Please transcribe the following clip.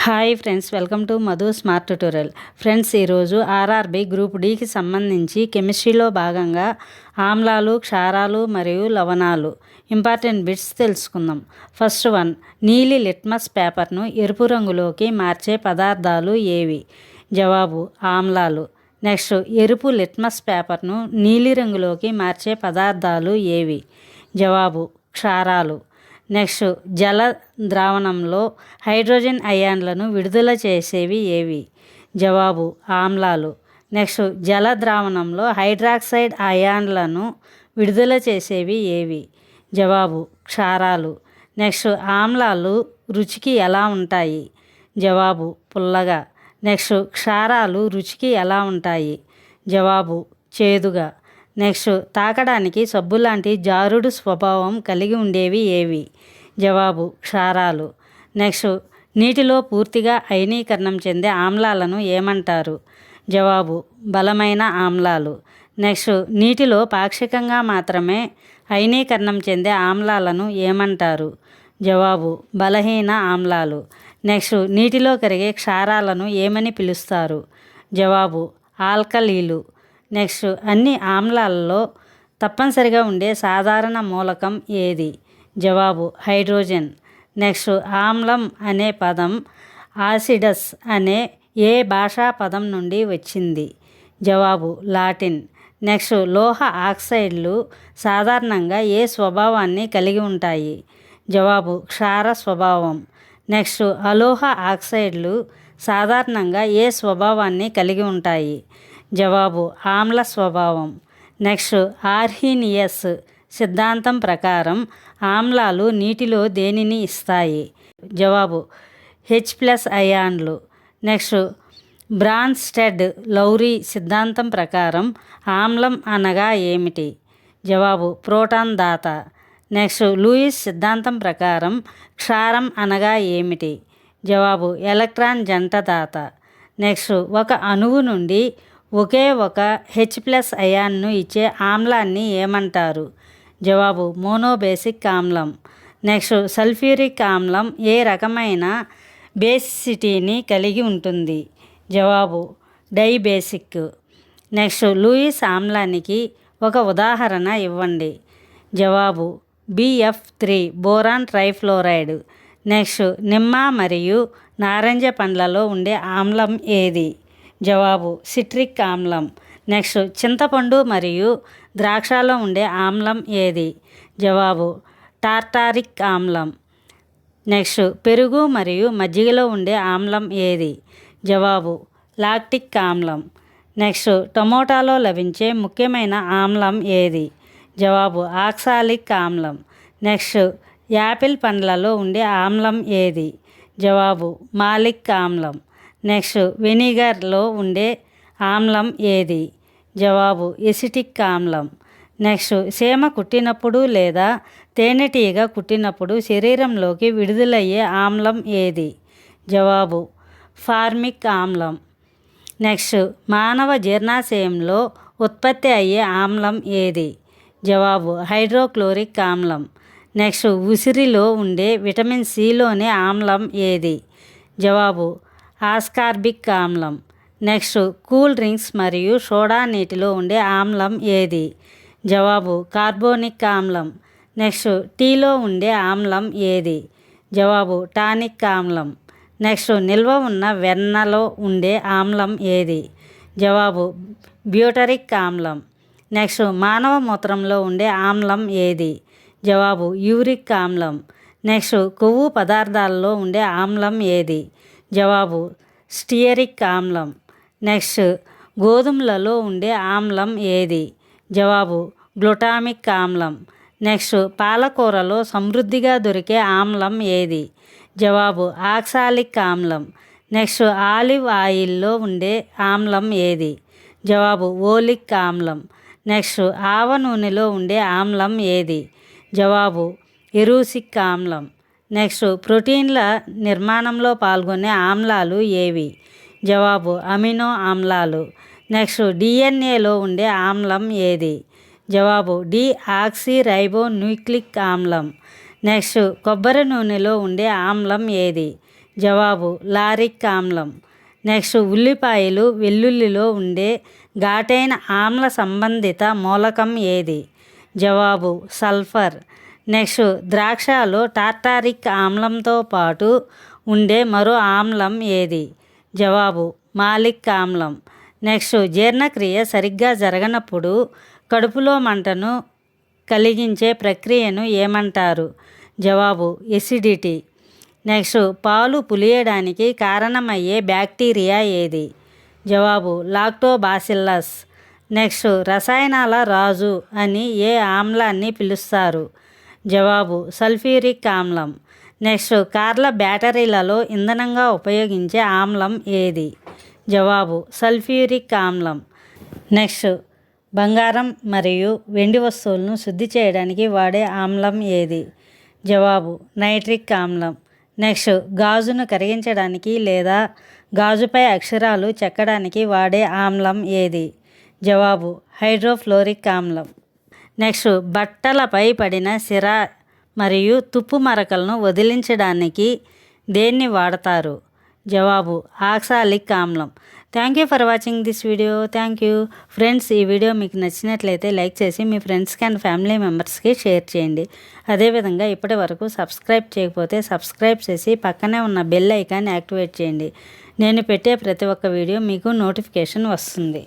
Hi friends, welcome to Madhu smart tutorial. Friends, ఈరోజు RRB group డికి సంబంధించి కెమిస్ట్రీలో భాగంగా ఆమ్లాలు, క్షారాలు మరియు లవణాలు ఇంపార్టెంట్ బిట్స్ తెలుసుకుందాం. ఫస్ట్ వన్, నీలి లిట్మస్ పేపర్ను ఎరుపు రంగులోకి మార్చే పదార్థాలు ఏవి? జవాబు ఆమ్లాలు. నెక్స్ట్, ఎరుపు లిట్మస్ పేపర్ను నీలిరంగులోకి మార్చే పదార్థాలు ఏవి? జవాబు క్షారాలు. నెక్స్ట్, జల ద్రావణంలో హైడ్రోజన్ అయాన్లను విడుదల చేసేవి ఏవి? జవాబు ఆమ్లాలు. నెక్స్ట్, జల ద్రావణంలో హైడ్రాక్సైడ్ అయాన్లను విడుదల చేసేవి ఏవి? జవాబు క్షారాలు. నెక్స్ట్, ఆమ్లాలు రుచికి ఎలా ఉంటాయి? జవాబు పుల్లగా. నెక్స్ట్, క్షారాలు రుచికి ఎలా ఉంటాయి? జవాబు చేదుగా. నెక్స్ట్, తాకడానికి సబ్బు లాంటి జారుడు స్వభావం కలిగి ఉండేవి ఏవి? జవాబు క్షారాలు. నెక్స్ట్, నీటిలో పూర్తిగా అయనీకరణం చెందే ఆమ్లాలను ఏమంటారు? జవాబు బలమైన ఆమ్లాలు. నెక్స్ట్, నీటిలో పాక్షికంగా మాత్రమే అయనీకరణం చెందే ఆమ్లాలను ఏమంటారు? జవాబు బలహీన ఆమ్లాలు. నెక్స్ట్, నీటిలో కరిగే క్షారాలను ఏమని పిలుస్తారు? జవాబు ఆల్కలీలు. నెక్స్ట్, అన్ని ఆమ్లాలలో తప్పనిసరిగా ఉండే సాధారణ మూలకం ఏది? జవాబు హైడ్రోజన్. నెక్స్ట్, ఆమ్లం అనే పదం ఆసిడస్ అనే ఏ భాషా పదం నుండి వచ్చింది? జవాబు లాటిన్. నెక్స్ట్, లోహ ఆక్సైడ్లు సాధారణంగా ఏ స్వభావాన్ని కలిగి ఉంటాయి? జవాబు క్షార స్వభావం. నెక్స్ట్, అలోహ ఆక్సైడ్లు సాధారణంగా ఏ స్వభావాన్ని కలిగి ఉంటాయి? జవాబు ఆమ్ల స్వభావం. నెక్స్ట్, ఆర్హీనియస్ సిద్ధాంతం ప్రకారం ఆమ్లాలు నీటిలో దేనిని ఇస్తాయి? జవాబు H+ అయాన్లు. నెక్స్ట్, బ్రాన్స్టెడ్ లౌరీ సిద్ధాంతం ప్రకారం ఆమ్లం అనగా ఏమిటి? జవాబు ప్రోటాన్ దాత. నెక్స్ట్, లూయిస్ సిద్ధాంతం ప్రకారం క్షారం అనగా ఏమిటి? జవాబు ఎలక్ట్రాన్ జంట దాత. నెక్స్ట్, ఒక అణువు నుండి ఒకే ఒక H+ అయాన్ను ఇచ్చే ఆమ్లాన్ని ఏమంటారు? జవాబు మోనోబేసిక్ ఆమ్లం. నెక్స్ట్, సల్ఫ్యూరిక్ ఆమ్లం ఏ రకమైన బేసిసిటీని కలిగి ఉంటుంది? జవాబు డైబేసిక్. నెక్స్ట్, లూయిస్ ఆమ్లానికి ఒక ఉదాహరణ ఇవ్వండి. జవాబు BF3 బోరాన్ ట్రైఫ్లోరైడ్. నెక్స్ట్, నిమ్మ మరియు నారింజ పండ్లలో ఉండే ఆమ్లం ఏది? జవాబు సిట్రిక్ ఆమ్లం. నెక్స్ట్, చింతపండు మరియు ద్రాక్షలో ఉండే ఆమ్లం ఏది? జవాబు టార్టారిక్ ఆమ్లం. నెక్స్ట్, పెరుగు మరియు మజ్జిగలో ఉండే ఆమ్లం ఏది? జవాబు లాక్టిక్ ఆమ్లం. నెక్స్ట్, టమోటాలో లభించే ముఖ్యమైన ఆమ్లం ఏది? జవాబు ఆక్సాలిక్ ఆమ్లం. నెక్స్ట్, యాపిల్ పండ్లలో ఉండే ఆమ్లం ఏది? జవాబు మాలిక్ ఆమ్లం. నెక్స్ట్, వెనిగర్లో ఉండే ఆమ్లం ఏది? జవాబు ఎసిటిక్ ఆమ్లం. నెక్స్ట్, సీమ కుట్టినప్పుడు లేదా తేనెటీగ కుట్టినప్పుడు శరీరంలోకి విడుదలయ్యే ఆమ్లం ఏది? జవాబు ఫార్మిక్ ఆమ్లం. నెక్స్ట్, మానవ జీర్ణాశయంలో ఉత్పత్తి అయ్యే ఆమ్లం ఏది? జవాబు హైడ్రోక్లోరిక్ ఆమ్లం. నెక్స్ట్, ఉసిరిలో ఉండే విటమిన్ సిలోని ఆమ్లం ఏది? జవాబు ఆస్కార్బిక్ ఆమ్లం. నెక్స్ట్, కూల్ డ్రింక్స్ మరియు సోడా నీటిలో ఉండే ఆమ్లం ఏది? జవాబు కార్బోనిక్ ఆమ్లం. నెక్స్ట్, టీలో ఉండే ఆమ్లం ఏది? జవాబు టానిక్ ఆమ్లం. నెక్స్ట్, నిల్వ ఉన్న వెన్నలో ఉండే ఆమ్లం ఏది? జవాబు బ్యూటరిక్ ఆమ్లం. నెక్స్ట్, మానవ మూత్రంలో ఉండే ఆమ్లం ఏది? జవాబు యూరిక్ ఆమ్లం. నెక్స్ట్, కొవ్వు పదార్థాలలో ఉండే ఆమ్లం ఏది? జవాబు స్టియరిక్ ఆమ్లం. నెక్స్ట్, గోధుమలలో ఉండే ఆమ్లం ఏది? జవాబు గ్లూటామిక్ ఆమ్లం. నెక్స్ట్, పాలకూరలో సమృద్ధిగా దొరికే ఆమ్లం ఏది? జవాబు ఆక్సాలిక్ ఆమ్లం. నెక్స్ట్, ఆలివ్ ఆయిల్లో ఉండే ఆమ్లం ఏది? జవాబు ఓలిక్ ఆమ్లం. నెక్స్ట్, ఆవ నూనెలో ఉండే ఆమ్లం ఏది? జవాబు ఎరూసిక్ ఆమ్లం. నెక్స్ట్, ప్రోటీన్ల నిర్మాణంలో పాల్గొనే ఆమ్లాలు ఏవి? జవాబు అమినో ఆమ్లాలు. నెక్స్ట్, DNAలో ఉండే ఆమ్లం ఏది? జవాబు డిఆక్సిరైబోన్యూక్లిక్ ఆమ్లం. నెక్స్ట్, కొబ్బరి నూనెలో ఉండే ఆమ్లం ఏది? జవాబు లారిక్ ఆమ్లం. నెక్స్ట్ ఉల్లిపాయలు వెల్లుల్లిలో ఉండే ఘాటైన ఆమ్ల సంబంధిత మూలకం ఏది? జవాబు సల్ఫర్. నెక్స్ట్ ద్రాక్షలో టార్టారిక్ ఆమ్లంతో పాటు ఉండే మరో ఆమ్లం ఏది? జవాబు మాలిక్ ఆమ్లం. నెక్స్ట్ జీర్ణక్రియ సరిగ్గా జరగనప్పుడు కడుపులో మంటను కలిగించే ప్రక్రియను ఏమంటారు? జవాబు ఎసిడిటీ. నెక్స్ట్ పాలు పులియడానికి కారణమయ్యే బ్యాక్టీరియా ఏది? జవాబు లాక్టోబాసిల్లస్. నెక్స్ట్ రసాయనాల రాజు అని ఏ ఆమ్లాన్ని పిలుస్తారు? జవాబు సల్ఫ్యూరిక్ ఆమ్లం. నెక్స్ట్ కార్ల బ్యాటరీలలో ఇంధనంగా ఉపయోగించే ఆమ్లం ఏది? జవాబు సల్ఫ్యూరిక్ ఆమ్లం. నెక్స్ట్ బంగారం మరియు వెండి వస్తువులను శుద్ధి చేయడానికి వాడే ఆమ్లం ఏది? జవాబు నైట్రిక్ ఆమ్లం. నెక్స్ట్ గాజును కరిగించడానికి లేదా గాజుపై అక్షరాలు చెక్కడానికి వాడే ఆమ్లం ఏది? జవాబు హైడ్రోఫ్లోరిక్ ఆమ్లం. నెక్స్ట్ బట్టలపై పడిన సిర మరియు తుప్పు మరకలను వదిలించడానికి దేన్ని వాడతారు? జవాబు ఆక్సాలిక్ ఆమ్లం. Thank you for watching this video. Thank you friends. ఈ వీడియో మీకు నచ్చినట్లయితే లైక్ చేసి మీ ఫ్రెండ్స్కి అండ్ ఫ్యామిలీ మెంబర్స్కి షేర్ చేయండి. అదేవిధంగా ఇప్పటి వరకు సబ్స్క్రైబ్ చేయకపోతే సబ్స్క్రైబ్ చేసి పక్కనే ఉన్న బెల్ ఐకాన్ యాక్టివేట్ చేయండి. నేను పెట్టే ప్రతి ఒక్క వీడియో మీకు నోటిఫికేషన్ వస్తుంది.